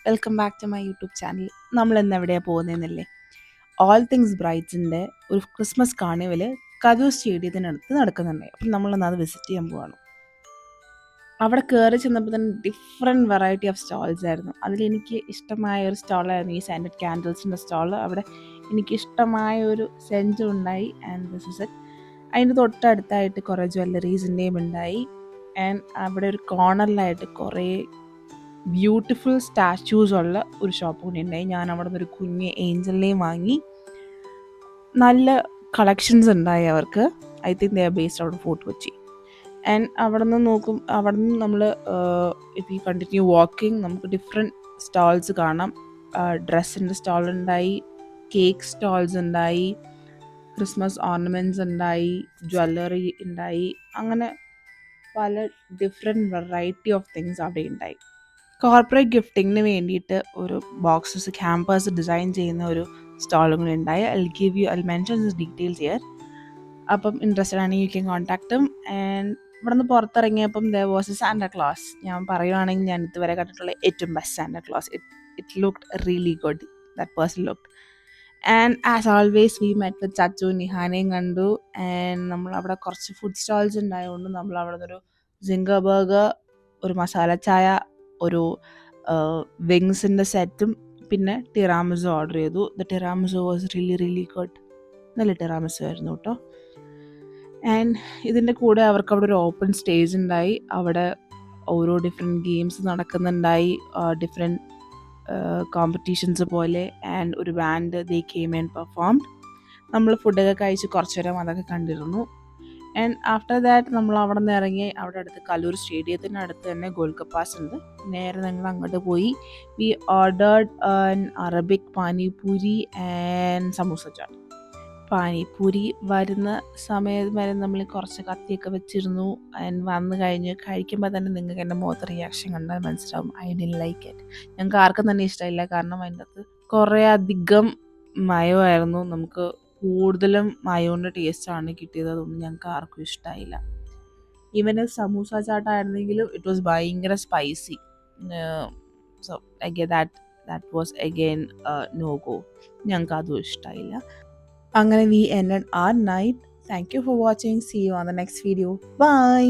Welcome back to my YouTube channel. നമ്മൾ ഇന്ന് എവിടെയാണ് പോകുന്നതെന്നല്ലേ? ഓൾ തിങ്സ് ബ്രൈറ്റ്സിൻ്റെ ഒരു ക്രിസ്മസ് കാർണിവൽ കരൂർ സ്റ്റേഡിയത്തിനടുത്ത് നടക്കുന്നുണ്ട്. അപ്പം നമ്മളിന്ന് അത് വിസിറ്റ് ചെയ്യാൻ പോവാണ്. അവിടെ കയറി ചെന്നപ്പോൾ തന്നെ ഡിഫറെൻറ്റ് വെറൈറ്റി ഓഫ് സ്റ്റോൾസ് ആയിരുന്നു. അതിലെനിക്ക് ഇഷ്ടമായ ഒരു സ്റ്റോളായിരുന്നു ഈ സെൻറ്റഡ് ക്യാൻഡിൽസിൻ്റെ സ്റ്റോൾ. അവിടെ എനിക്കിഷ്ടമായ ഒരു സെൻറ്റും ഉണ്ടായി. And this is it. അതിൻ്റെ തൊട്ടടുത്തായിട്ട് കുറേ ജ്വല്ലറീസിൻ്റെയും ഉണ്ടായി. ആൻഡ് അവിടെ ഒരു കോർണറിലായിട്ട് കുറേ ബ്യൂട്ടിഫുൾ സ്റ്റാച്യൂസ് ഉള്ള ഒരു ഷോപ്പ് കൂടി ഉണ്ടായി. ഞാൻ അവിടെ നിന്ന് ഒരു കുഞ്ഞ് ഏഞ്ചലിനെയും വാങ്ങി. നല്ല കളക്ഷൻസ് ഉണ്ടായി അവർക്ക്. I think they are based out of fort Kochi. And അവിടെ നിന്ന് നമ്മൾ ഇഫ് യു കണ്ടിന്യൂ വാക്കിംഗ് നമുക്ക് ഡിഫറെൻറ്റ് സ്റ്റാൾസ് കാണാം. ഡ്രസ്സിൻ്റെ സ്റ്റാൾ ഉണ്ടായി, കേക്ക് സ്റ്റാൾസ് ഉണ്ടായി, ക്രിസ്മസ് ഓർണമെൻറ്റ്സ് ഉണ്ടായി, ജ്വല്ലറി ഉണ്ടായി. അങ്ങനെ പല ഡിഫറെൻറ്റ് വെറൈറ്റി ഓഫ് തിങ്സ് അവിടെ ഉണ്ടായി. കോർപ്പറേറ്റ് ഗിഫ്റ്റിങ്ങിന് വേണ്ടിയിട്ട് ഒരു ബോക്സസ് ക്യാമ്പേഴ്സ് ഡിസൈൻ ചെയ്യുന്ന ഒരു സ്റ്റാളും കൂടി ഉണ്ടായി. I mention this details here. അപ്പം ഇൻട്രസ്റ്റഡ് ആണെങ്കിൽ you can contact him. And ഇവിടെ നിന്ന് പുറത്തിറങ്ങിയപ്പം there was a Santa Claus. ഞാൻ പറയുവാണെങ്കിൽ ഞാൻ ഇതുവരെ കണ്ടിട്ടുള്ള ഏറ്റവും best Santa Claus. It looked really good. That person looked. And as always we met with Chachu നിഹാനെയും കണ്ടു. ആൻഡ് നമ്മൾ അവിടെ കുറച്ച് ഫുഡ് സ്റ്റാൾസ് ഉണ്ടായതുകൊണ്ട് നമ്മൾ അവിടെ നിന്നൊരു സിംഗർ ബർഗർ, ഒരു മസാല ചായ, ഒരു വിങ്സിൻ്റെ സെറ്റും പിന്നെ ടിറാമിസു ഓർഡർ ചെയ്തു. The tiramisu was really really good. നല്ല ടിറാമിസു ആയിരുന്നു കേട്ടോ. ആൻഡ് ഇതിൻ്റെ കൂടെ അവർക്ക് അവിടെ ഒരു ഓപ്പൺ സ്റ്റേജ് ഉണ്ടായി. അവിടെ ഓരോ ഡിഫറെൻറ്റ് ഗെയിംസ് നടക്കുന്നുണ്ടായി, ഡിഫറെൻറ്റ് കോമ്പറ്റീഷൻസ് പോലെ. ആൻഡ് ഒരു band they came and performed. നമ്മൾ ഫുഡൊക്കെ കഴിച്ച് കുറച്ച് നേരം അതൊക്കെ കണ്ടിരുന്നു. ആൻഡ് ആഫ്റ്റർ ദാറ്റ് നമ്മൾ അവിടെ നിന്ന് ഇറങ്ങി. അവിടെ അടുത്ത് കലൂർ സ്റ്റേഡിയത്തിനടുത്ത് തന്നെ ഗോൽഗപ്പാസ് ഉണ്ട്. നേരെ ഞങ്ങൾ അങ്ങോട്ട് പോയി. We ordered Arabic panipuri and samosa chaat. Panipuri വരുന്ന സമയം വരെ നമ്മൾ കുറച്ച് കത്തിയൊക്കെ വെച്ചിരുന്നു. ആൻഡ് വന്നു കഴിഞ്ഞ് കഴിക്കുമ്പോൾ തന്നെ നിങ്ങൾക്ക് എൻ്റെ മുഖത്ത് റിയാക്ഷൻ കണ്ടാൽ മനസ്സിലാവും. I didn't like it. ഞങ്ങൾക്ക് ആർക്കും തന്നെ ഇഷ്ടമില്ല. കാരണം അതിൻ്റെ അകത്ത് കുറേ അധികം മയമായിരുന്നു. നമുക്ക് കൂടുതലും മയോൻ്റെ ടേസ്റ്റാണ് കിട്ടിയത്. അതൊന്നും ഞങ്ങൾക്ക് ആർക്കും ഇഷ്ടമായില്ല. ഈവൻ സമൂസ ചാട്ടായിരുന്നെങ്കിലും ഇറ്റ് വാസ് ഭയങ്കര spicy. So again that was again no go. ഞങ്ങൾക്ക് അതും ഇഷ്ടമായില്ല. അങ്ങനെ we ended our night. Thank you for watching. See you on the next video. By.